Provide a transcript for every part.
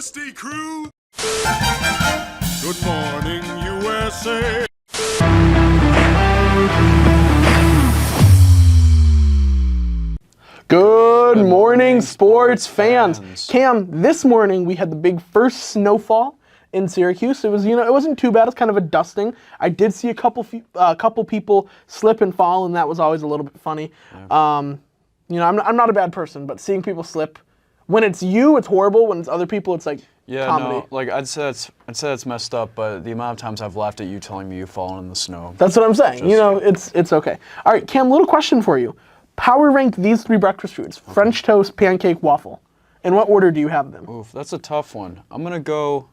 Dusty Crew. Good morning, USA. Good morning, sports fans. Cam, this morning we had the big first snowfall in Syracuse. It was, it wasn't too bad. It's kind of a dusting. I did see a couple people slip and fall, and that was always a little bit funny. Yeah. I'm not a bad person, but seeing people slip, when it's you, it's horrible. When it's other people, it's like comedy. No, like I'd say it's messed up, but the amount of times I've laughed at you telling me you've fallen in the snow. That's what I'm saying. It's okay. All right, Cam, little question for you. Power rank these three breakfast foods: okay. French toast, pancake, waffle. In what order do you have them? Oof, that's a tough one. I'm gonna go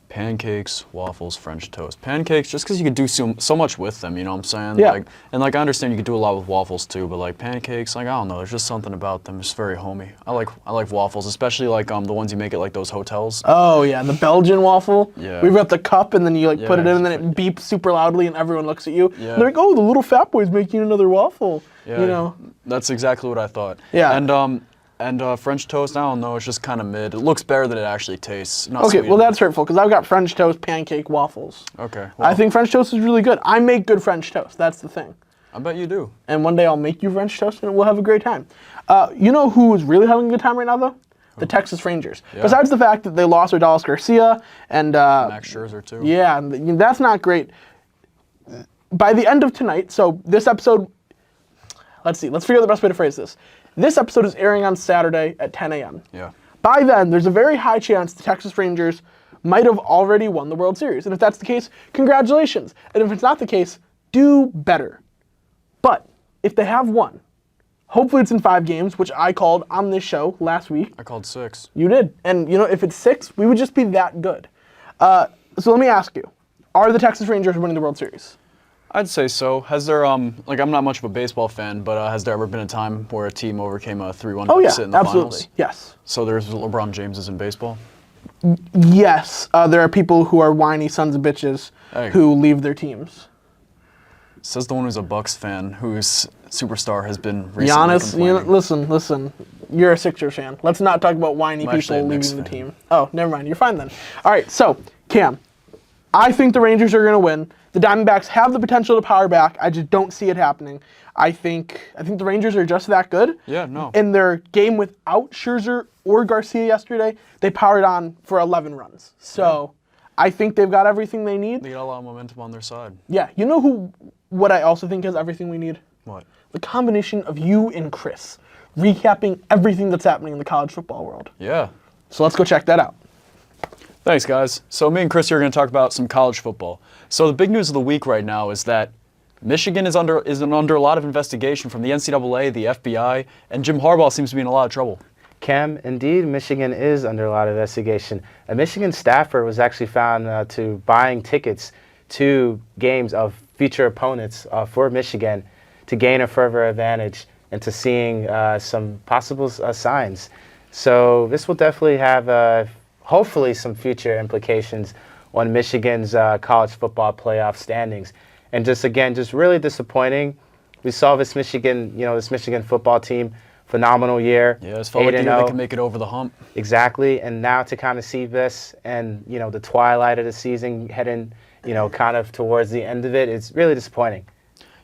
pancakes, waffles, French toast. Pancakes, just because you could do so much with them, you know what I'm saying? Yeah. I understand you could do a lot with waffles too, but like pancakes, I don't know, there's just something about them. It's very homey. I like waffles, especially like the ones you make at like those hotels. Oh yeah, the Belgian waffle. Yeah. We've got the cup, and then you put it in, and then it beeps super loudly, and everyone looks at you. Yeah. And they're like, oh, the little fat boy's making another waffle. Yeah. That's exactly what I thought. Yeah. And French toast, I don't know, it's just kind of mid. It looks better than it actually tastes. Okay, well that's hurtful, because I've got French toast, pancake, waffles. Okay. Well, I think French toast is really good. I make good French toast, that's the thing. I bet you do. And one day I'll make you French toast, and we'll have a great time. You know who is really having a good time right now, though? The Texas Rangers. Yeah. Besides the fact that they lost Dallas Garcia and Max Scherzer, too. Yeah, and that's not great. By the end of tonight, so this episode, let's figure out the best way to phrase this. This episode is airing on Saturday at 10 a.m. Yeah. By then, there's a very high chance the Texas Rangers might have already won the World Series. And if that's the case, congratulations. And if it's not the case, do better. But if they have won, hopefully it's in 5 games, which I called on this show last week. I called 6. You did. And, if it's 6, we would just be that good. So let me ask you, are the Texas Rangers winning the World Series? I'd say so. Has there, I'm not much of a baseball fan, but has there ever been a time where a team overcame a 3-1 deficit in the absolutely. finals? Yes. So there's LeBron Jameses in baseball? Yes. There are people who are whiny sons of bitches who leave their teams. Says the one who's a Bucks fan whose superstar has been recently Giannis, listen. You're a Sixers fan. Let's not talk about whiny people leaving the team. Oh, never mind. You're fine then. All right, so, Cam, I think the Rangers are going to win. The Diamondbacks have the potential to power back. I just don't see it happening. I think the Rangers are just that good. Yeah, no. In their game without Scherzer or Garcia yesterday, they powered on for 11 runs. So I think they've got everything they need. They got a lot of momentum on their side. Yeah. You know what I also think has everything we need? What? The combination of you and Chris recapping everything that's happening in the college football world. Yeah. So let's go check that out. Thanks, guys. So me and Chris here are going to talk about some college football. So the big news of the week right now is that Michigan is under a lot of investigation from the NCAA, the FBI, and Jim Harbaugh seems to be in a lot of trouble. Cam, indeed, Michigan is under a lot of investigation. A Michigan staffer was actually found to buying tickets to games of future opponents for Michigan to gain a further advantage and to seeing some possible signs. So this will definitely have hopefully some future implications on Michigan's college football playoff standings. And just really disappointing. We saw this Michigan football team, phenomenal year. Yeah, it's felt like they can make it over the hump. Exactly, and now to kind of see this and, the twilight of the season heading, kind of towards the end of it, it's really disappointing.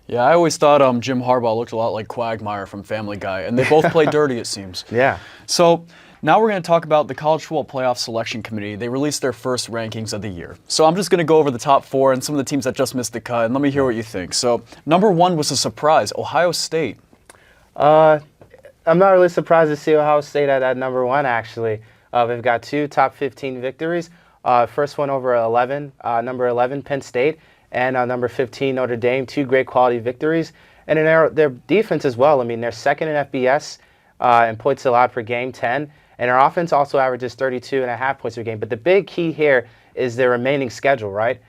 Yeah, I always thought Jim Harbaugh looked a lot like Quagmire from Family Guy, and they both play dirty, it seems. Yeah. So now we're going to talk about the College Football Playoff Selection Committee. They released their first rankings of the year. So I'm just going to go over the top 4 and some of the teams that just missed the cut, and let me hear what you think. So number 1 was a surprise, Ohio State. I'm not really surprised to see Ohio State at number 1, actually. They've got 2 top 15 victories. First one over number 11, Penn State, and number 15, Notre Dame. 2 great quality victories. And in their defense as well. I mean, they're second in FBS in points allowed per game, 10. And our offense also averages 32.5 points per game. But the big key here is their remaining schedule, right?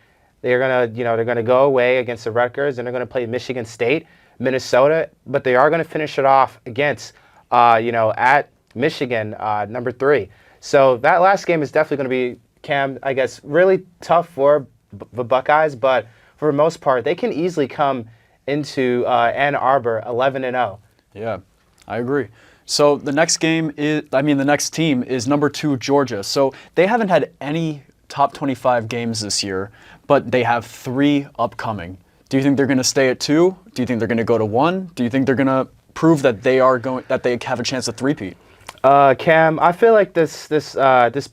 They're gonna go away against the Rutgers, and they're gonna play Michigan State, Minnesota, but they are gonna finish it off against, at Michigan, number 3. So that last game is definitely gonna be, Cam, I guess, really tough for the Buckeyes, but for the most part, they can easily come into Ann Arbor 11-0. Yeah. I agree. So the next team is number 2 Georgia. So they haven't had any top 25 games this year, but they have 3 upcoming. Do you think they're going to stay at 2? Do you think they're going to go to 1? Do you think they're going to prove that they have a chance to three-peat? Cam, I feel like this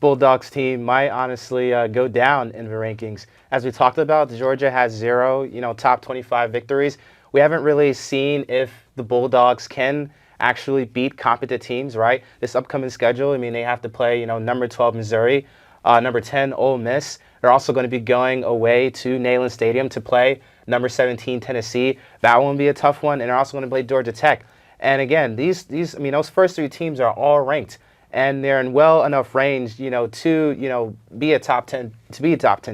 Bulldogs team might honestly go down in the rankings. As we talked about, Georgia has 0, top 25 victories. We haven't really seen if the Bulldogs can actually beat competent teams, right? This upcoming schedule, they have to play, number 12 Missouri, number 10 Ole Miss. They're also going to be going away to Neyland Stadium to play number 17 Tennessee. That one will be a tough one, and they're also going to play Georgia Tech. And again, those first 3 teams are all ranked, and they're in well enough range, to be a top 10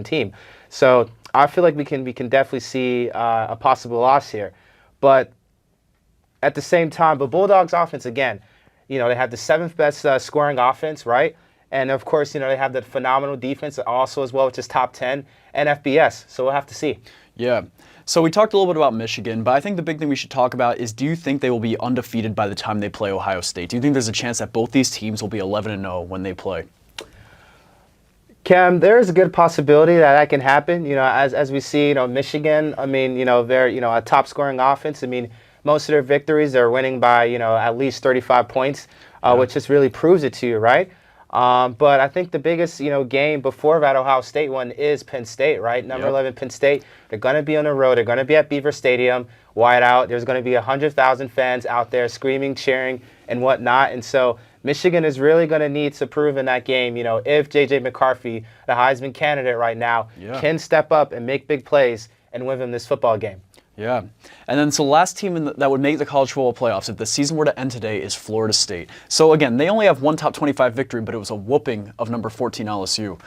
team. So I feel like we can definitely see a possible loss here, but at the same time, the Bulldogs offense again, they have the 7th best scoring offense, right? And of course, they have the phenomenal defense also as well, which is top 10 and FBS. So we'll have to see. Yeah. So we talked a little bit about Michigan, but I think the big thing we should talk about is, do you think they will be undefeated by the time they play Ohio State? Do you think there's a chance that both these teams will be 11-0 when they play? Cam, there is a good possibility that can happen. As we see, Michigan, they're, a top scoring offense. Most of their victories, they're winning by, at least 35 points, which just really proves it to you, right? But I think the biggest, game before that Ohio State one is Penn State, right? Number 11 Penn State. They're going to be on the road. They're going to be at Beaver Stadium, wide out. There's going to be 100,000 fans out there screaming, cheering, and whatnot. And so Michigan is really going to need to prove in that game, if J.J. McCarthy, the Heisman candidate right now, can step up and make big plays and win them this football game. Yeah. And then so the last team that would make the college football playoffs if the season were to end today is Florida State. So again, they only have 1 top 25 victory, but it was a whooping of number 14 LSU.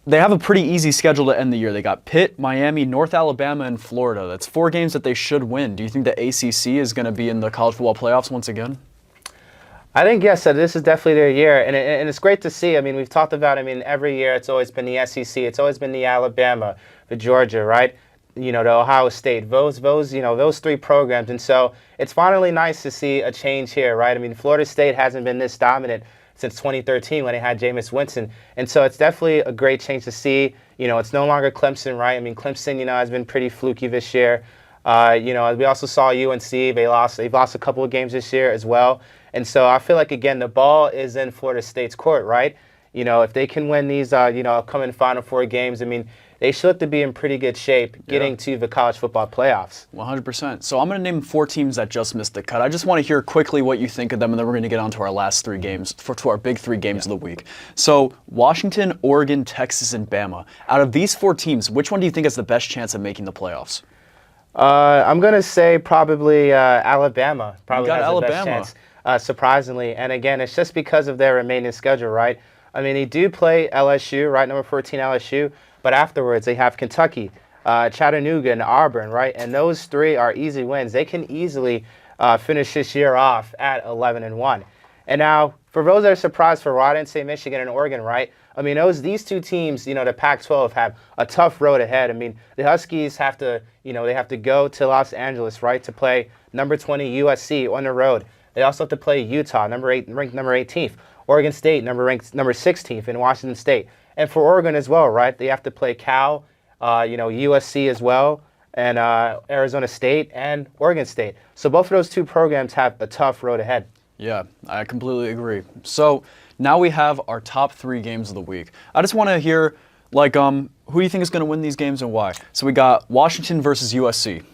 They have a pretty easy schedule to end the year. They got Pitt, Miami, North Alabama, and Florida. That's 4 games that they should win. Do you think the ACC is going to be in the college football playoffs once again? I think, yes, so this is definitely their year, and it's great to see. We've talked about, every year it's always been the SEC, it's always been the Alabama, the Georgia, right? The Ohio State, those 3 programs. And so it's finally nice to see a change here, right? Florida State hasn't been this dominant since 2013 when they had Jameis Winston. And so it's definitely a great change to see. It's no longer Clemson, right? Clemson, has been pretty fluky this year. We also saw UNC. They've lost a couple of games this year as well. And so I feel like, again, the ball is in Florida State's court, right? If they can win these, upcoming Final 4 games, they should have to be in pretty good shape getting to the college football playoffs. 100%. So I'm going to name 4 teams that just missed the cut. I just want to hear quickly what you think of them, and then we're going to get on to our last 3 games, to our big 3 games of the week. So Washington, Oregon, Texas, and Bama. Out of these 4 teams, which one do you think has the best chance of making the playoffs? I'm going to say probably Alabama. Probably has Alabama. The best chance, surprisingly. And again, it's just because of their remaining schedule, right? They do play LSU, right? Number 14 LSU. But afterwards, they have Kentucky, Chattanooga, and Auburn, right? And those 3 are easy wins. They can easily finish this year off at 11-1. And now, for those that are surprised for I didn't say Michigan and Oregon, right? These 2 teams, the Pac-12 have a tough road ahead. The Huskies have to, they have to go to Los Angeles, right, to play number 20 USC on the road. They also have to play Utah, ranked number 18th. Oregon State, ranked number 16th, in Washington State. And for Oregon as well, right? They have to play Cal, USC as well, and Arizona State and Oregon State. So both of those 2 programs have a tough road ahead. Yeah, I completely agree. So now we have our top 3 games of the week. I just want to hear, who do you think is going to win these games and why? So we got Washington versus USC.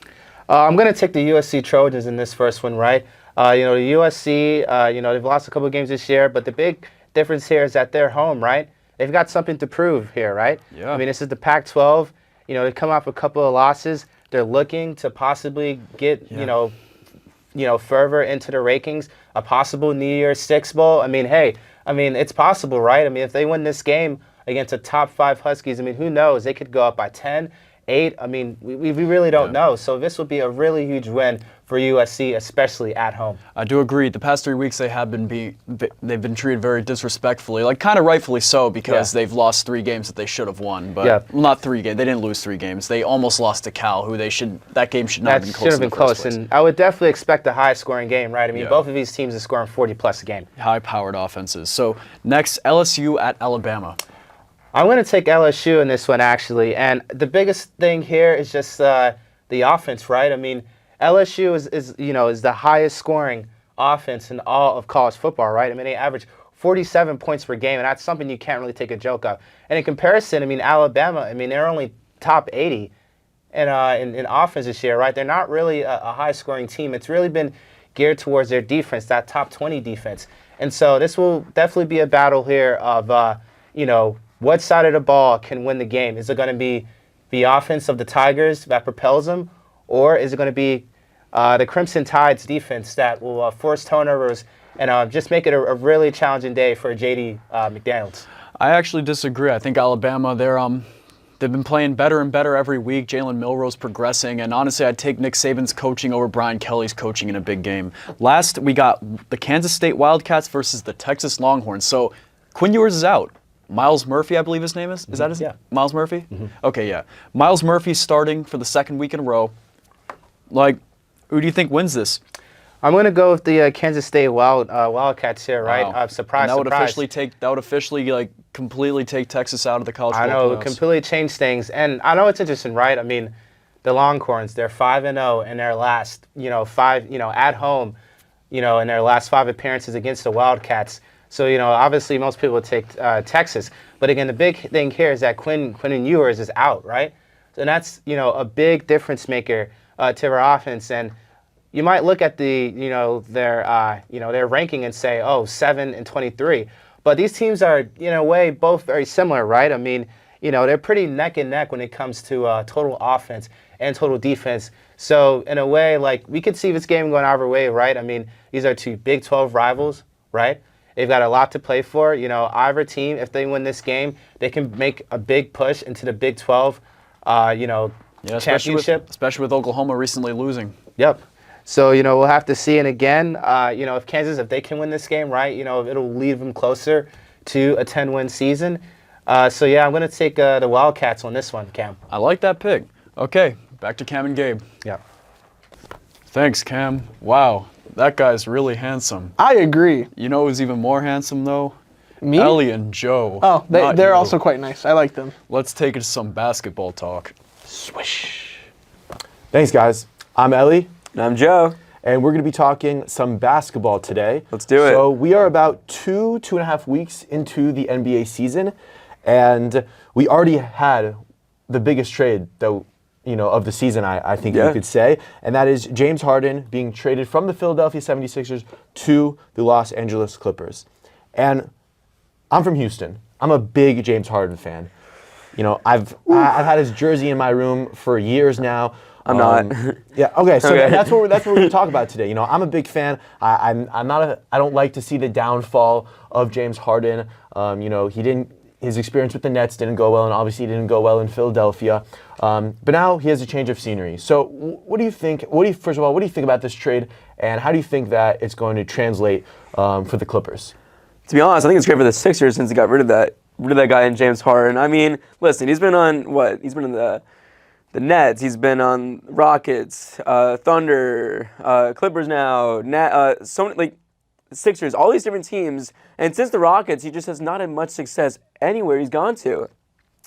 I'm going to take the USC Trojans in this first one, right? The USC, they've lost a couple of games this year, but the big difference here is that they're home, right? They've got something to prove here, right? Yeah. This is the Pac-12. They come off a couple of losses. They're looking to possibly get, further into the rankings, a possible New Year's Six Bowl. It's possible, right? If they win this game against a top 5 Huskies, who knows? They could go up by 10. 8. I mean, we really don't know. So this would be a really huge win for USC, especially at home. I do agree. The past 3 weeks they've been treated very disrespectfully, like kind of rightfully so, because they've lost 3 games that they should have won. But well, not 3 games. They didn't lose 3 games. They almost lost to Cal, who that game should not have been close. Should have been close, and I would definitely expect a high-scoring game, right? I mean, both of these teams are scoring 40+ a game. High-powered offenses. So next, LSU at Alabama. I'm going to take LSU in this one, actually, and the biggest thing here is just the offense, right? I mean, LSU is the highest scoring offense in all of college football, right? I mean, they average 47 points per game, and that's something you can't really take a joke of. And in comparison, I mean, Alabama, I mean, they're only top 80 in offense this year, right? They're not really a high-scoring team. It's really been geared towards their defense, that top 20 defense. And so this will definitely be a battle here of, what side of the ball can win the game? Is it going to be the offense of the Tigers that propels them, or is it going to be the Crimson Tide's defense that will force turnovers and just make it a really challenging day for J.D. McDaniels? I actually disagree. I think Alabama, they've been playing better and better every week. Jalen Milroe's progressing, and honestly, I'd take Nick Saban's coaching over Brian Kelly's coaching in a big game. Last, we got the Kansas State Wildcats versus the Texas Longhorns. So Quinn Ewers is out. Miles Murphy, I believe his name is. Is that his name? Miles Murphy? Okay, yeah. Miles Murphy's starting for the 2nd week in a row. Who do you think wins this? I'm going to go with the Kansas State Wildcats here, right? Wow. Surprise, and that would surprise. officially completely take Texas out of the college football playoffs. I know, playoffs. completely change things. And I know it's interesting, right? I mean, the Longhorns, they're 5-0 in their last, 5, at home, in their last 5 appearances against the Wildcats. So, obviously most people would take Texas. But again, the big thing here is that Quinn Ewers is out, right? And that's, a big difference maker to their offense. And you might look at their ranking and say, 7-23. But these teams are, in a way, both very similar, right? I mean, they're pretty neck and neck when it comes to total offense and total defense. So, in a way, we could see this game going our way, right? I mean, these are 2 Big 12 rivals, right? They've got a lot to play for. Either team, if they win this game, they can make a big push into the Big 12, championship. Especially with Oklahoma recently losing. Yep. So, we'll have to see. And again, if Kansas, if they can win this game, right, it'll lead them closer to a 10-win season. I'm going to take the Wildcats on this one, Cam. I like that pick. Okay, back to Cam and Gabe. Yeah. Thanks, Cam. Wow. That guy's really handsome. I agree. You know who's even more handsome, though? Me? Elie and Joe. Oh, they're also quite nice. I like them. Let's take it to some basketball talk. Swish. Thanks, guys. I'm Elie. And I'm Joe. And we're going to be talking some basketball today. Let's do it. So we are about 2.5 weeks into the NBA season. And we already had the biggest trade that of the season, I think you could say, and that is James Harden being traded from the Philadelphia 76ers to the Los Angeles Clippers. And I'm from Houston. I'm a big James Harden fan. I've had his jersey in my room for years now. I'm not. Yeah. Okay. So that's what we're going to talk about today. I'm a big fan. I don't like to see the downfall of James Harden. His experience with the Nets didn't go well, and obviously he didn't go well in Philadelphia. But now he has a change of scenery. So what do you think? First of all, what do you think about this trade, and how do you think that it's going to translate for the Clippers? To be honest, I think it's great for the Sixers since he got rid of that guy in James Harden. I mean, listen, he's been on what? He's been in the Nets. He's been on Rockets, Thunder, Clippers now. So many Sixers, all these different teams. And since the Rockets, he just has not had much success anywhere he's gone to.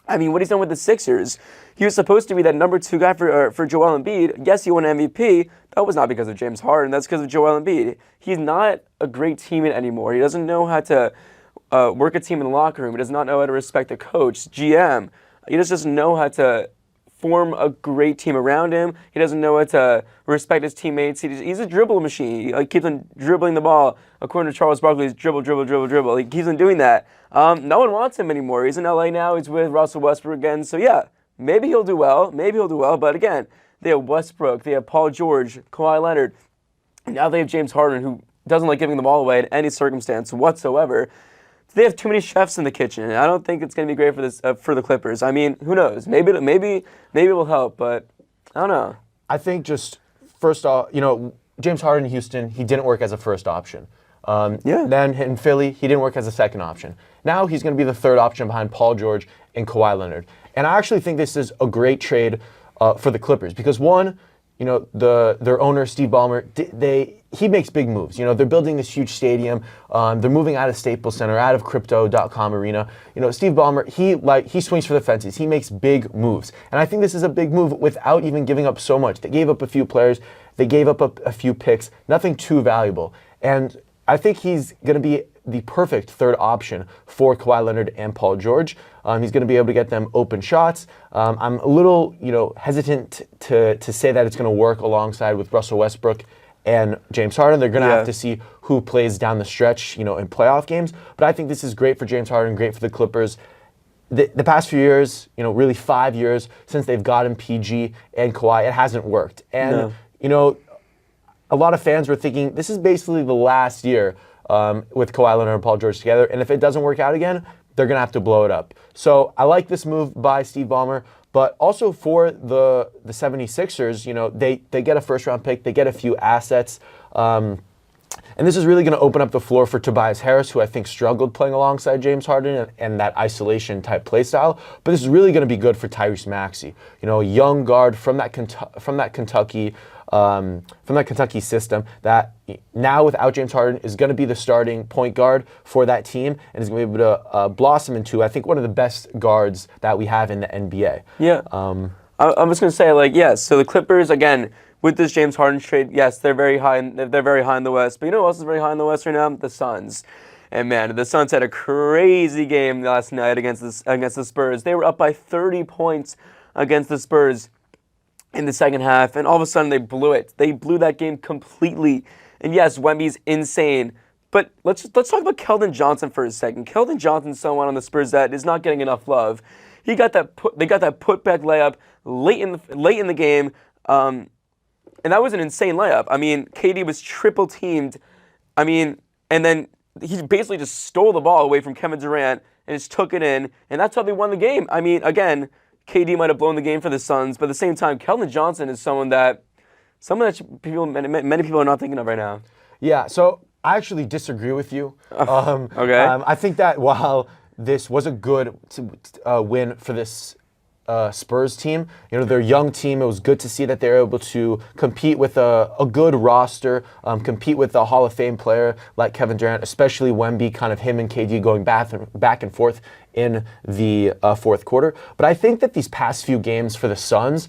I mean, what he's done with the Sixers, he was supposed to be that number 2 guy for Joel Embiid. Yes, he won MVP. That was not because of James Harden. That's because of Joel Embiid. He's not a great teammate anymore. He doesn't know how to work a team in the locker room. He does not know how to respect the coach, GM. He just doesn't know how to form a great team around him. He doesn't know how to respect his teammates. He's a dribble machine. He keeps on dribbling the ball. According to Charles Barkley, he's dribble. He keeps on doing that. No one wants him anymore. He's in LA now. He's with Russell Westbrook again. So yeah, maybe he'll do well. But again, they have Westbrook. They have Paul George, Kawhi Leonard. Now they have James Harden, who doesn't like giving the ball away in any circumstance whatsoever. they have too many chefs in the kitchen. I don't think it's going to be great for this for the Clippers. I mean, who knows? Maybe it will help, but I don't know. I think just first off, James Harden in Houston, he didn't work as a first option. Then in Philly, he didn't work as a second option. Now he's going to be the third option behind Paul George and Kawhi Leonard. And I actually think this is a great trade for the Clippers because one, their owner Steve Ballmer, he makes big moves. They're building this huge stadium. They're moving out of Staples Center, out of Crypto.com Arena. Steve Ballmer, he swings for the fences. He makes big moves, and I think this is a big move without even giving up so much. They gave up a few players. They gave up a few picks. Nothing too valuable, and I think he's going to be the perfect third option for Kawhi Leonard and Paul George. He's going to be able to get them open shots. I'm a little, hesitant to say that it's going to work alongside with Russell Westbrook and James Harden. They're going to have to see who plays down the stretch, in playoff games. But I think this is great for James Harden, great for the Clippers. The past few years, really 5 years since they've gotten PG and Kawhi, it hasn't worked. And, a lot of fans were thinking this is basically the last year with Kawhi Leonard and Paul George together. And if it doesn't work out again, they're going to have to blow it up. So I like this move by Steve Ballmer. But also for the 76ers, they get a first-round pick. They get a few assets. And this is really going to open up the floor for Tobias Harris, who I think struggled playing alongside James Harden and that isolation-type play style. But this is really going to be good for Tyrese Maxey, a young guard from that Kentucky system that now without James Harden is going to be the starting point guard for that team and is going to be able to blossom into, I think, one of the best guards that we have in the NBA. Yeah. I'm just going to say, yes, so the Clippers, again, with this James Harden trade, yes, they're very high in the West. But you know who else is very high in the West right now? The Suns. And man, the Suns had a crazy game last night against the Spurs. They were up by 30 points against the Spurs in the second half, and all of a sudden they blew it. They blew that game completely. And yes, Wemby's insane. But let's talk about Keldon Johnson for a second. Keldon Johnson's someone on the Spurs that is not getting enough love. They got that putback layup late in the game. And that was an insane layup. I mean, KD was triple teamed. And then he basically just stole the ball away from Kevin Durant and just took it in. And that's how they won the game. I mean, again, KD might have blown the game for the Suns, but at the same time, Keldon Johnson is someone that many people are not thinking of right now. Yeah, so I actually disagree with you. Okay. I think that while this was a good win for this Spurs team, their young team, it was good to see that they're able to compete with a good roster, compete with a Hall of Fame player like Kevin Durant, especially Wemby, kind of him and KD going back and forth in the fourth quarter. But I think that these past few games for the Suns,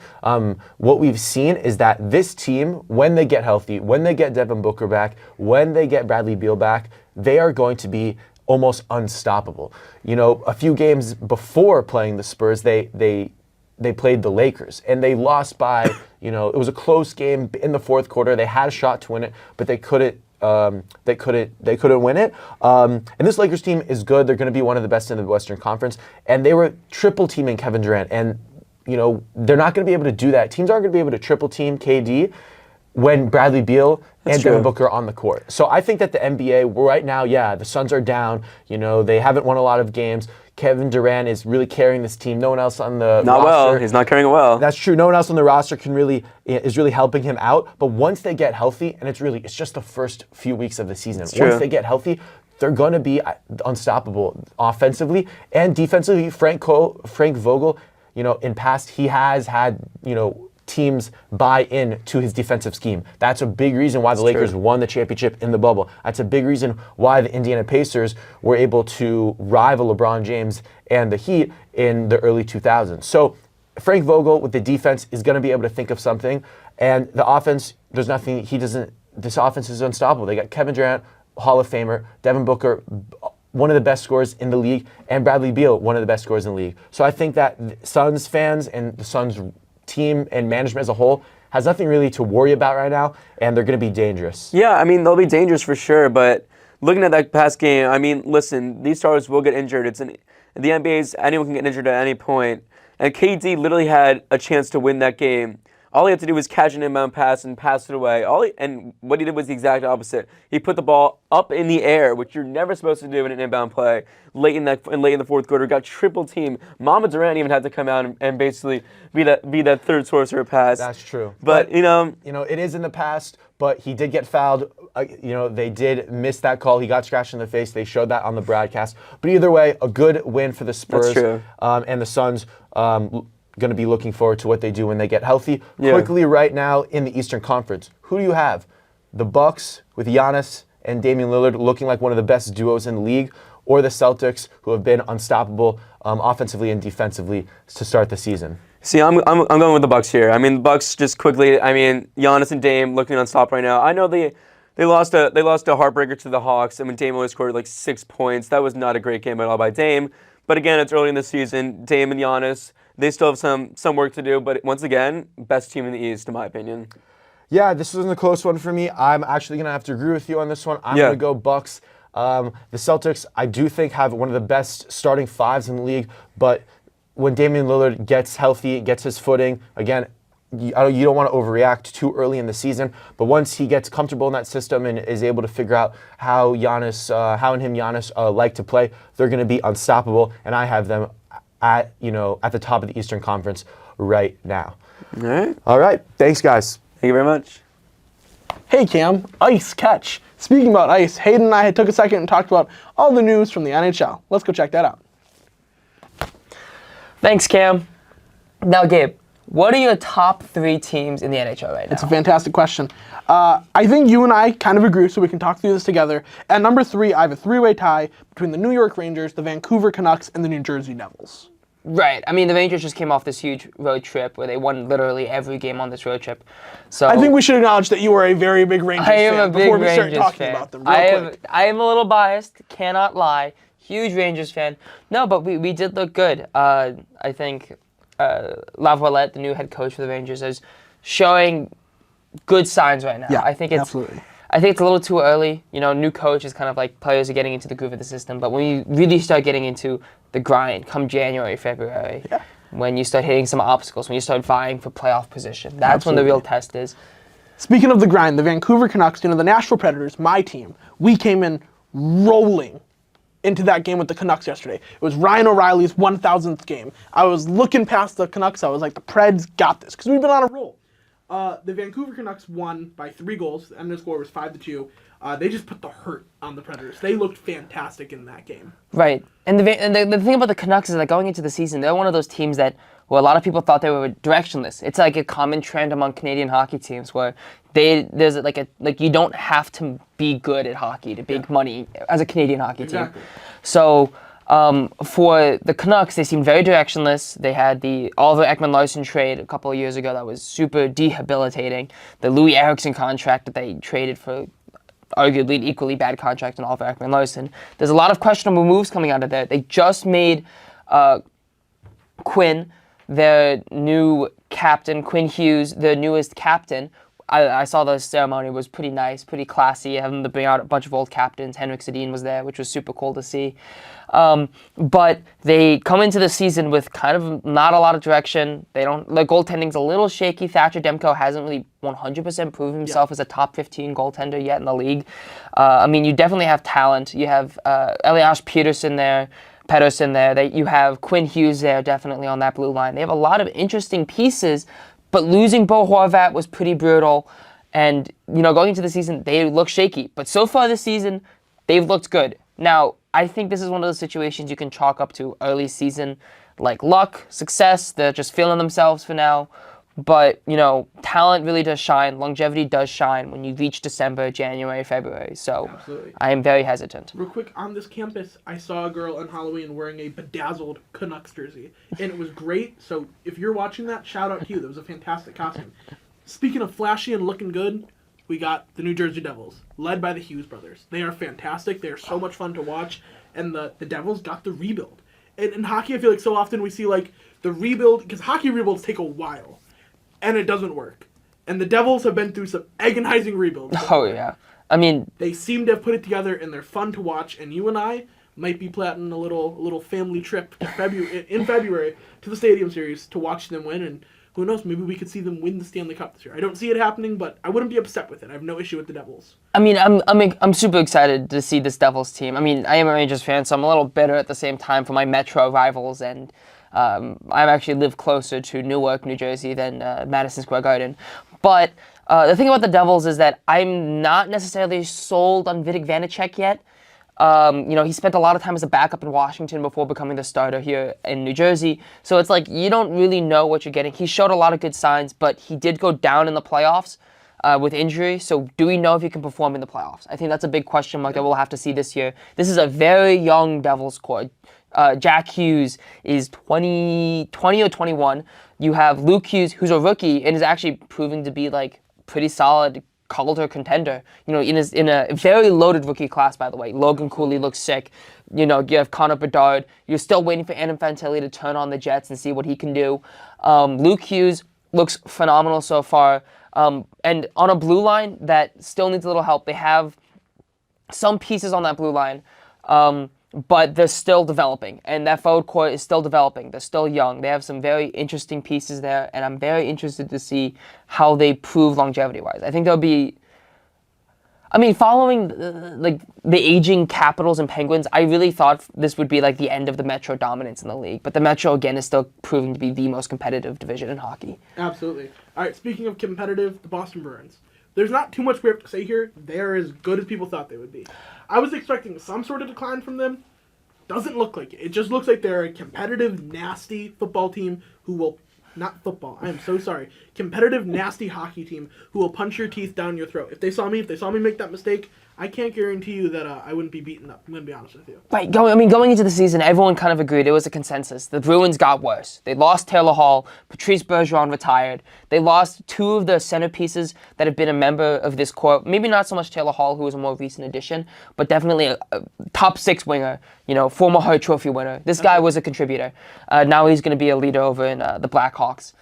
what we've seen is that this team, when they get healthy, when they get Devin Booker back, when they get Bradley Beal back, they are going to be almost unstoppable. A few games before playing the Spurs, they played the Lakers and they lost by, it was a close game in the fourth quarter. They had a shot to win it, but they couldn't win it. And this Lakers team is good. They're going to be one of the best in the Western Conference. And they were triple teaming Kevin Durant. And, they're not going to be able to do that. Teams aren't going to be able to triple team KD when Bradley Beal and Devin Booker are on the court. So I think that the NBA right now, the Suns are down. They haven't won a lot of games. Kevin Durant is really carrying this team. No one else on the roster. Not well. He's not carrying it well. That's true. No one else on the roster is really helping him out. But once they get healthy, and it's just the first few weeks of the season. Once they get healthy, they're going to be unstoppable offensively and defensively. Frank Vogel, in past he has had, teams buy in to his defensive scheme. That's a big reason why the Lakers won the championship in the bubble. That's a big reason why the Indiana Pacers were able to rival LeBron James and the Heat in the early 2000s. So Frank Vogel with the defense is going to be able to think of something. And the offense, there's nothing, this offense is unstoppable. They got Kevin Durant, Hall of Famer, Devin Booker, one of the best scorers in the league, and Bradley Beal, one of the best scorers in the league. So I think that Suns fans and the Suns team and management as a whole has nothing really to worry about right now, and they're going to be dangerous. Yeah, they'll be dangerous for sure, but looking at that past game, listen, these stars will get injured. The NBA's, anyone can get injured at any point, and KD literally had a chance to win that game All he had to do was catch an inbound pass and pass it away. And what he did was the exact opposite. He put the ball up in the air, which you're never supposed to do in an inbound play. Late in the fourth quarter, got triple team. Mama Durant even had to come out and basically be that third source for a pass. That's true. But it is in the past, but he did get fouled. They did miss that call. He got scratched in the face. They showed that on the broadcast. But either way, a good win for the Spurs. That's true. And the Suns. Going to be looking forward to what they do when they get healthy. Yeah. Quickly, right now in the Eastern Conference, who do you have? The Bucks with Giannis and Damian Lillard looking like one of the best duos in the league, or the Celtics, who have been unstoppable offensively and defensively to start the season? See, I'm going with the Bucks here. I mean, the Bucks just quickly. I mean, Giannis and Dame looking unstoppable right now. I know they lost a heartbreaker to the Hawks. I mean, Dame only scored like 6 points. That was not a great game at all by Dame. But again, it's early in the season. Dame and Giannis, they still have some work to do. But once again, best team in the East, in my opinion. Yeah, this wasn't a close one for me. I'm actually going to have to agree with you on this one. I'm going to go Bucks. The Celtics, I do think, have one of the best starting fives in the league. But when Damian Lillard gets healthy, gets his footing, again, you don't want to overreact too early in the season, but once he gets comfortable in that system and is able to figure out how Giannis like to play, they're going to be unstoppable, and I have them at the top of the Eastern Conference right now. All right. Thanks, guys. Thank you very much. Hey, Cam. Ice catch. Speaking about ice, Hayden and I took a second and talked about all the news from the NHL. Let's go check that out. Thanks, Cam. Now, Gabe, what are your top 3 teams in the NHL right now? It's a fantastic question. I think you and I kind of agree, so we can talk through this together. At number 3, I have a 3-way tie between the New York Rangers, the Vancouver Canucks, and the New Jersey Devils. Right. I mean, the Rangers just came off this huge road trip where they won literally every game on this road trip. So I think we should acknowledge that you are a very big Rangers fan a big before we Rangers start talking fan. about them real quick. I am a little biased, cannot lie. Huge Rangers fan. No, but we did look good. I think Lavalette, the new head coach for the Rangers, is showing good signs right now. Yeah, I think it's absolutely. I think it's a little too early. New coach is kind of like players are getting into the groove of the system. But when you really start getting into the grind, come January, February, when you start hitting some obstacles, when you start vying for playoff position, that's when the real test is. Speaking of the grind, the Vancouver Canucks, the Nashville Predators, my team, we came in rolling into that game with the Canucks yesterday. It was Ryan O'Reilly's 1,000th game. I was looking past the Canucks. I was like, the Preds got this, because we've been on a roll. The Vancouver Canucks won by 3 goals. The end of the score was 5-2. They just put the hurt on the Predators. They looked fantastic in that game. Right. And the thing about the Canucks is that going into the season, they're one of those teams that, well, a lot of people thought they were directionless. It's like a common trend among Canadian hockey teams where there's you don't have to be good at hockey to make money as a Canadian hockey team. So for the Canucks, they seemed very directionless. They had the Oliver Ekman-Larsson trade a couple of years ago that was super debilitating. The Louis Eriksson contract that they traded for arguably an equally bad contract in Oliver Ekman-Larsson. There's a lot of questionable moves coming out of there. They just made Quinn their new captain, Quinn Hughes, the newest captain. I saw the ceremony. It was pretty nice, pretty classy. Having to bring out a bunch of old captains. Henrik Sedin was there, which was super cool to see. But they come into the season with kind of not a lot of direction. The goaltending's a little shaky. Thatcher Demko hasn't really 100% proven himself as a top 15 goaltender yet in the league. I mean, you definitely have talent. You have Elias Pettersson there. You have Quinn Hughes there, definitely on that blue line. They have a lot of interesting pieces. But losing Bo Horvat was pretty brutal. And, going into the season, they look shaky. But so far this season, they've looked good. Now, I think this is one of those situations you can chalk up to early season, like luck, success. They're just feeling themselves for now. But, talent really does shine. Longevity does shine when you reach December, January, February. So absolutely. I am very hesitant. Real quick, on this campus, I saw a girl on Halloween wearing a bedazzled Canucks jersey. And it was great. So if you're watching that, shout out to you. That was a fantastic costume. Speaking of flashy and looking good, we got the New Jersey Devils, led by the Hughes brothers. They are fantastic. They are so much fun to watch. And the Devils got the rebuild. And in hockey, I feel like so often we see the rebuild, because hockey rebuilds take a while. And it doesn't work. And the Devils have been through some agonizing rebuilds. Oh, yeah. I mean, they seem to have put it together, and they're fun to watch. And you and I might be planning a little family trip to in February to the Stadium Series to watch them win. And who knows? Maybe we could see them win the Stanley Cup this year. I don't see it happening, but I wouldn't be upset with it. I have no issue with the Devils. I mean, I'm super excited to see this Devils team. I mean, I am a Rangers fan, so I'm a little bitter at the same time for my Metro rivals, and I actually live closer to Newark, New Jersey than Madison Square Garden. But the thing about the Devils is that I'm not necessarily sold on Vitek Vanacek yet. He spent a lot of time as a backup in Washington before becoming the starter here in New Jersey. So it's like you don't really know what you're getting. He showed a lot of good signs, but he did go down in the playoffs with injury. So do we know if he can perform in the playoffs? I think that's a big question mark that we'll have to see this year. This is a very young Devils core. Jack Hughes is 20 or 21. You have Luke Hughes, who's a rookie and is actually proving to be like pretty solid Calder contender. In a very loaded rookie class, by the way. Logan Cooley looks sick. You have Connor Bedard. You're still waiting for Adam Fantilli to turn on the Jets and see what he can do. Luke Hughes looks phenomenal so far. And on a blue line that still needs a little help. They have some pieces on that blue line, but they're still developing. And that forward core is still developing. They're still young. They have some very interesting pieces there, and I'm very interested to see how they prove longevity-wise. I think there'll be... following the aging Capitals and Penguins, I really thought this would be like the end of the Metro dominance in the league. But the Metro, again, is still proving to be the most competitive division in hockey. Absolutely. All right, speaking of competitive, the Boston Bruins. There's not too much we have to say here. They're as good as people thought they would be. I was expecting some sort of decline from them. Doesn't look like it. It just looks like they're a competitive, nasty football team who will... Not football. I am so sorry. Competitive, nasty hockey team who will punch your teeth down your throat. If they saw me make that mistake, I can't guarantee you that I wouldn't be beaten up. I'm going to be honest with you. Right. Going into the season, everyone kind of agreed. It was a consensus. The Bruins got worse. They lost Taylor Hall. Patrice Bergeron retired. They lost two of the centerpieces that have been a member of this core. Maybe not so much Taylor Hall, who was a more recent addition, but definitely a top six winger, former Hart Trophy winner. This guy was a contributor. Now he's going to be a leader over in the Blackhawks.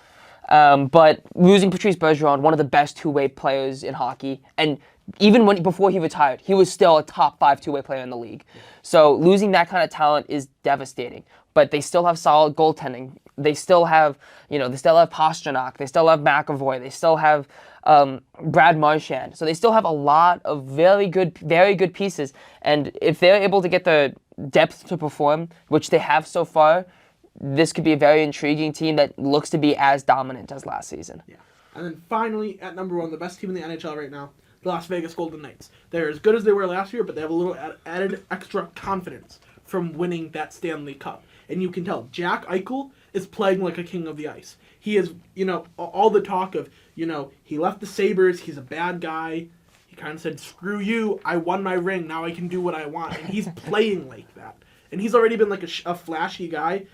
But losing Patrice Bergeron, one of the best two-way players in hockey, and even before he retired, he was still a top 5 two-way player in the league. So losing that kind of talent is devastating. But they still have solid goaltending. They still have, they still have Pasternak. They still have McAvoy. They still have Brad Marchand. So they still have a lot of very good pieces. And if they're able to get the depth to perform, which they have so far, this could be a very intriguing team that looks to be as dominant as last season. Yeah. And then finally, at number 1, the best team in the NHL right now, the Las Vegas Golden Knights. They're as good as they were last year, but they have a little added extra confidence from winning that Stanley Cup. And you can tell, Jack Eichel is playing like a king of the ice. He is, all the talk of, he left the Sabres, he's a bad guy. He kind of said, screw you, I won my ring, now I can do what I want. And he's playing like that. And he's already been like a flashy guy.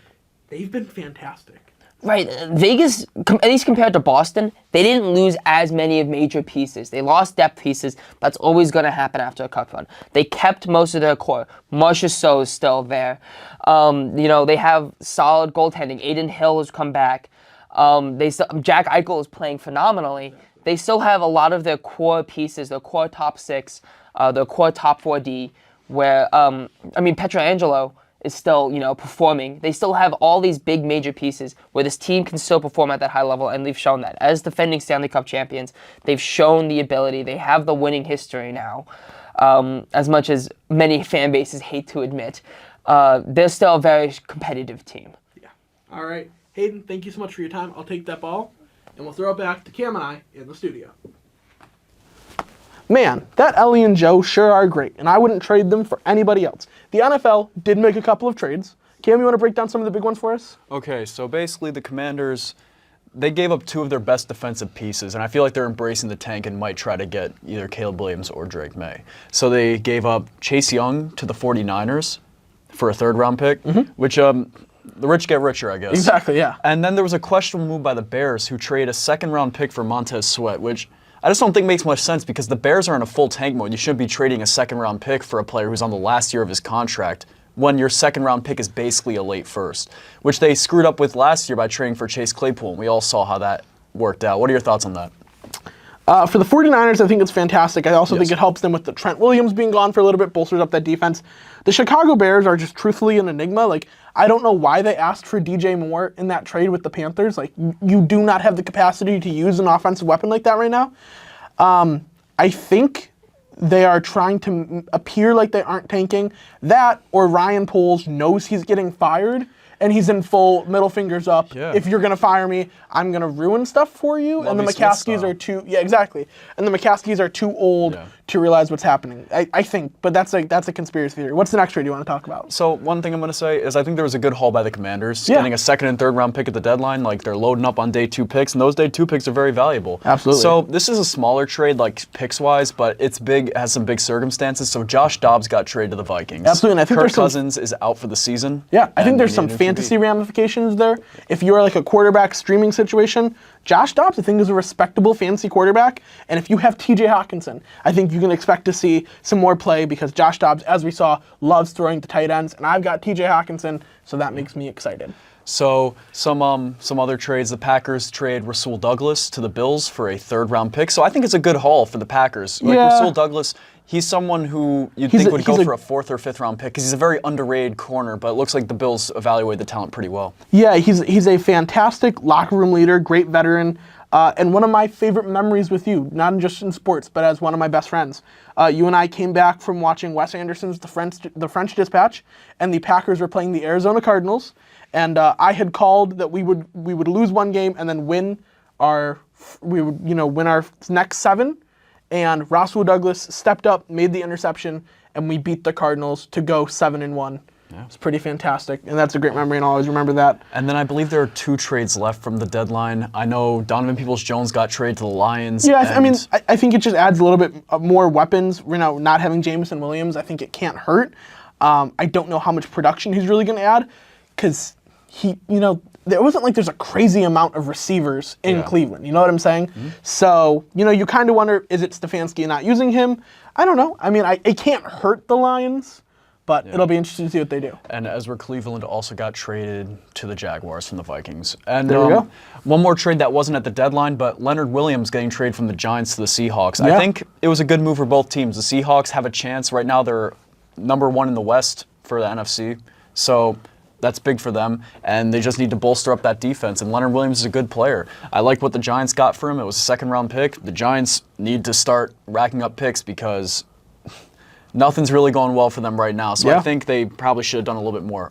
They've been fantastic. Right. Vegas, at least compared to Boston, they didn't lose as many of major pieces. They lost depth pieces. That's always going to happen after a cup run. They kept most of their core. Marchessault is still there. They have solid goaltending. Aiden Hill has come back. Jack Eichel is playing phenomenally. They still have a lot of their core pieces, their core top 6, their core top 4D, where, Pietrangelo is still, performing. They still have all these big major pieces where this team can still perform at that high level, and they've shown that. As defending Stanley Cup champions, they've shown the ability. They have the winning history now, as much as many fan bases hate to admit. They're still a very competitive team. Yeah. All right. Hayden, thank you so much for your time. I'll take that ball, and we'll throw it back to Cam and I in the studio. Man, that Elie and Joe sure are great, and I wouldn't trade them for anybody else. The NFL did make a couple of trades. Cam, you want to break down some of the big ones for us? Okay, so basically the Commanders, they gave up 2 of their best defensive pieces, and I feel like they're embracing the tank and might try to get either Caleb Williams or Drake May. So they gave up Chase Young to the 49ers for a 3rd-round pick, which the rich get richer, I guess. Exactly, yeah. And then there was a questionable move by the Bears who traded a 2nd-round pick for Montez Sweat, which I just don't think makes much sense because the Bears are in a full tank mode. You shouldn't be trading a 2nd-round pick for a player who's on the last year of his contract when your 2nd-round pick is basically a late first, which they screwed up with last year by trading for Chase Claypool. We all saw how that worked out. What are your thoughts on that? For the 49ers, I think it's fantastic. I also think it helps them with the Trent Williams being gone for a little bit, bolsters up that defense. The Chicago Bears are just truthfully an enigma. Like, I don't know why they asked for DJ Moore in that trade with the Panthers. Like, you do not have the capacity to use an offensive weapon like that right now. I think they are trying to appear like they aren't tanking. That, or Ryan Poles knows he's getting fired, and he's in full middle fingers up. Yeah. If you're going to fire me, I'm going to ruin stuff for you. And the Lovie Smith McCaskies style. are too, exactly. And the McCaskies are too old to realize what's happening. I think, but that's a conspiracy theory. What's the next trade you want to talk about? So one thing I'm going to say is I think there was a good haul by the Commanders, Yeah. getting a second and third round pick at the deadline. Like, they're loading up on day 2 picks, and those day 2 picks are very valuable. Absolutely. So this is a smaller trade, like picks wise, but it's big, has some big circumstances. So Josh Dobbs got traded to the Vikings. Absolutely, and I think Kirk there's some- Cousins is out for the season. Yeah, I think and there's we some need a new QB. fantasy ramifications there. If you're like a quarterback streaming situation, Josh Dobbs, I think, is a respectable fantasy quarterback. And if you have TJ Hawkinson, I think you can expect to see some more play because Josh Dobbs, as we saw, loves throwing to tight ends. And I've got TJ Hawkinson, so that makes me excited. So some other trades. The Packers trade Rasul Douglas to the Bills for a third round pick. So I think it's a good haul for the Packers. Like Yeah. Rasul Douglas, he's someone who you'd think would go for a 4th or 5th round pick because he's a very underrated corner. But it looks like the Bills evaluate the talent pretty well. Yeah, he's a fantastic locker room leader, great veteran, and one of my favorite memories with you, not just in sports, but as one of my best friends. You and I came back from watching Wes Anderson's The French Dispatch, and the Packers were playing the Arizona Cardinals, and I had called that we would lose one game and then win our next 7. And Rasul Douglas stepped up, made the interception, and we beat the Cardinals to go 7-1. Yeah. It's pretty fantastic, and that's a great memory, and I'll always remember that. And then I believe there are 2 trades left from the deadline. I know Donovan Peoples-Jones got traded to the Lions. Yeah, I think it just adds a little bit more weapons. Not having Jameson Williams, I think it can't hurt. I don't know how much production he's really going to add, because it wasn't like there's a crazy amount of receivers in Cleveland. You know what I'm saying? Mm-hmm. So, you kind of wonder, is it Stefanski not using him? I don't know. I mean, it can't hurt the Lions, but it'll be interesting to see what they do. And Ezra Cleveland also got traded to the Jaguars from the Vikings. And There we go. One more trade that wasn't at the deadline, but Leonard Williams getting traded from the Giants to the Seahawks. Yeah. I think it was a good move for both teams. The Seahawks have a chance. Right now they're number 1 in the West for the NFC. So that's big for them, and they just need to bolster up that defense. And Leonard Williams is a good player. I like what the Giants got for him. It was a 2nd-round pick. The Giants need to start racking up picks because nothing's really going well for them right now. So I think they probably should have done a little bit more.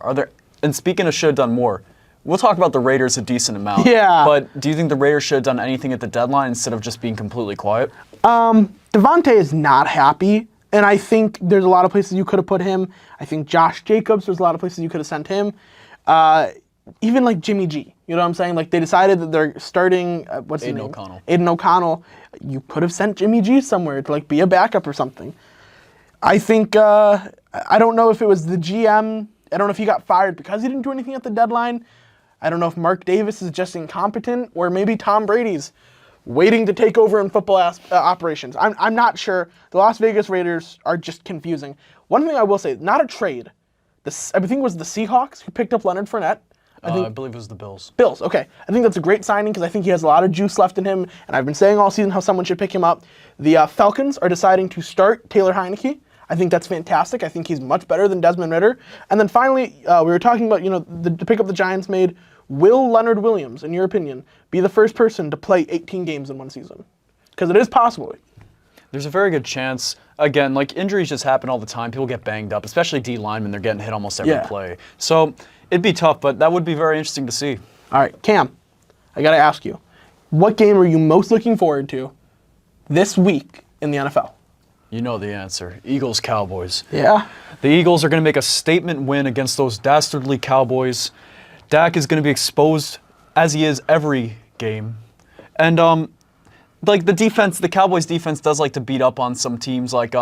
And speaking of should have done more, we'll talk about the Raiders a decent amount. Yeah. But do you think the Raiders should have done anything at the deadline instead of just being completely quiet? Devontae is not happy, and I think there's a lot of places you could have put him. I think Josh Jacobs, there's a lot of places you could have sent him. Even like Jimmy G, you know what I'm saying? Like, they decided that they're starting, what's his name? O'Connell. Aiden O'Connell. You could have sent Jimmy G somewhere to like be a backup or something. I think, I don't know if it was the GM. I don't know if he got fired because he didn't do anything at the deadline. I don't know if Mark Davis is just incompetent, or maybe Tom Brady's waiting to take over in football operations. I'm not sure. The Las Vegas Raiders are just confusing. One thing I will say, not a trade. I think it was the Seahawks who picked up Leonard Fournette. I believe it was the Bills. Bills, okay. I think that's a great signing because I think he has a lot of juice left in him, and I've been saying all season how someone should pick him up. The Falcons are deciding to start Taylor Heineke. I think that's fantastic. I think he's much better than Desmond Ridder. And then finally, we were talking about, the pickup the Giants made. Will Leonard Williams, in your opinion, be the first person to play 18 games in one season? Because it is possible. There's a very good chance. Again, like, injuries just happen all the time. People get banged up, especially D linemen. They're getting hit almost every play. So it'd be tough, but that would be very interesting to see. All right, Cam, I got to ask you, what game are you most looking forward to this week in the NFL? You know the answer. Eagles-Cowboys. Yeah. The Eagles are going to make a statement win against those dastardly Cowboys. Dak is going to be exposed, as he is every game. And, like, the Cowboys defense does like to beat up on some teams, like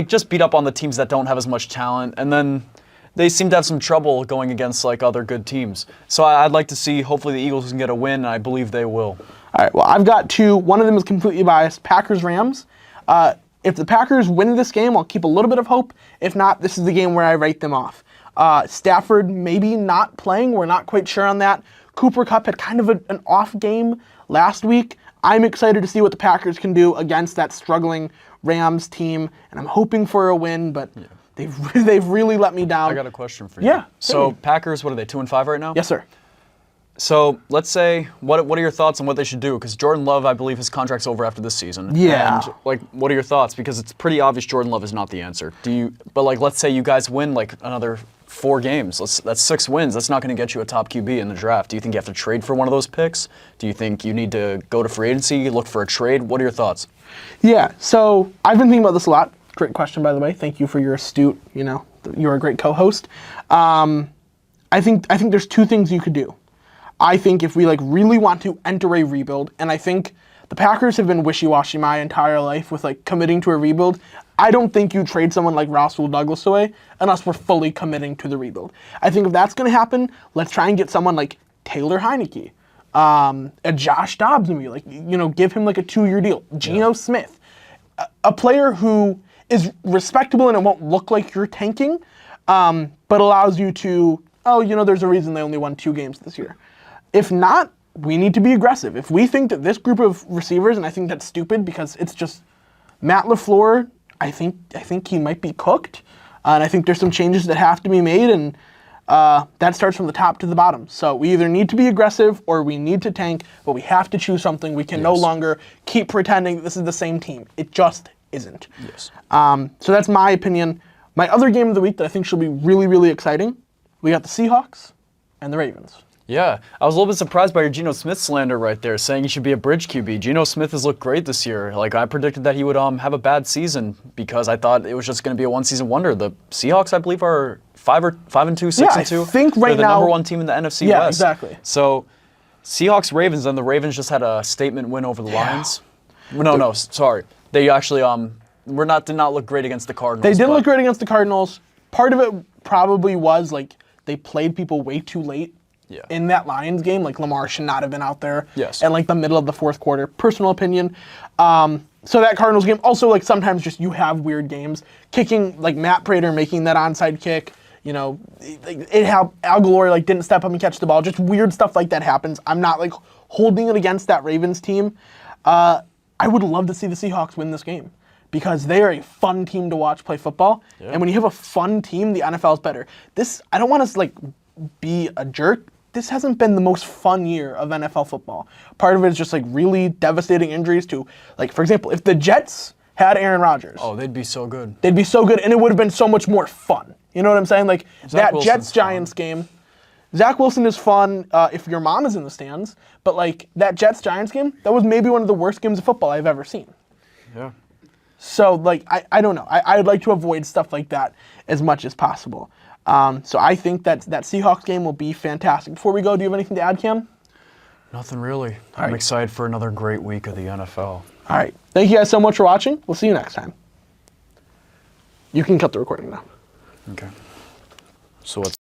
just beat up on the teams that don't have as much talent. And then they seem to have some trouble going against, like, other good teams. So I'd like to see, hopefully, the Eagles can get a win, and I believe they will. All right, well, I've got 2. One of them is completely biased, Packers-Rams. If the Packers win this game, I'll keep a little bit of hope. If not, this is the game where I write them off. Stafford maybe not playing. We're not quite sure on that. Cooper Kupp had kind of an off game last week. I'm excited to see what the Packers can do against that struggling Rams team, and I'm hoping for a win, but they've really let me down. I got a question for you. Yeah. So hey. Packers, what are they, 2-5 right now? Yes, sir. So let's say, what are your thoughts on what they should do? Because Jordan Love, I believe his contract's over after this season. Yeah. And like, what are your thoughts? Because it's pretty obvious Jordan Love is not the answer. But like, let's say you guys win like another 4 games. That's 6 wins. That's not going to get you a top QB in the draft. Do you think you have to trade for one of those picks? Do you think you need to go to free agency, look for a trade? What are your thoughts? Yeah. So I've been thinking about this a lot. Great question, by the way. Thank you for your astute. You're a great co-host. I think there's 2 things you could do. I think if we like really want to enter a rebuild, and I think the Packers have been wishy-washy my entire life with like committing to a rebuild. I don't think you trade someone like Rasul Douglas away unless we're fully committing to the rebuild. I think if that's going to happen, let's try and get someone like Taylor Heineke, a Josh Dobbs, maybe give him like a 2-year deal. Geno Smith, a player who is respectable and it won't look like you're tanking, but allows you to, there's a reason they only won 2 games this year. If not, we need to be aggressive. If we think that this group of receivers, and I think that's stupid because it's just Matt LaFleur, I think he might be cooked, and I think there's some changes that have to be made, and that starts from the top to the bottom. So we either need to be aggressive or we need to tank, but we have to choose something. We can no longer keep pretending that this is the same team. It just isn't. Yes. So that's my opinion. My other game of the week that I think should be really, really exciting, we got the Seahawks and the Ravens. Yeah, I was a little bit surprised by your Geno Smith slander right there, saying he should be a bridge QB. Geno Smith has looked great this year. Like, I predicted that he would have a bad season because I thought it was just going to be a one-season wonder. The Seahawks, I believe, are 5-2, 6-2. I think right They're the now number 1 team in the NFC West. Yeah, exactly. So, Seahawks-Ravens, and the Ravens just had a statement win over the Lions. No, sorry. They actually did not look great against the Cardinals. They didn't look great against the Cardinals. Part of it probably was like they played people way too late. Yeah. In that Lions game, like Lamar should not have been out there. Yes. And like the middle of the 4th quarter. Personal opinion. So that Cardinals game, also like sometimes just you have weird games. Kicking, like Matt Prater making that onside kick, Al Galore like didn't step up and catch the ball. Just weird stuff like that happens. I'm not like holding it against that Ravens team. I would love to see the Seahawks win this game because they are a fun team to watch play football. Yeah. And when you have a fun team, the NFL is better. I don't want to like be a jerk. This hasn't been the most fun year of NFL football. Part of it is just like really devastating injuries to, like, for example, if the Jets had Aaron Rodgers. Oh, they'd be so good. They'd be so good, and it would have been so much more fun. You know what I'm saying? Like, that Jets-Giants game, Zach Wilson is fun if your mom is in the stands, but like that Jets-Giants game, that was maybe one of the worst games of football I've ever seen. Yeah. So, like, I don't know. I'd like to avoid stuff like that as much as possible. So I think that Seahawks game will be fantastic. Before we go, do you have anything to add, Cam? Nothing really. I'm excited for another great week of the NFL. All right. Thank you guys so much for watching. We'll see you next time. You can cut the recording now. Okay. So what's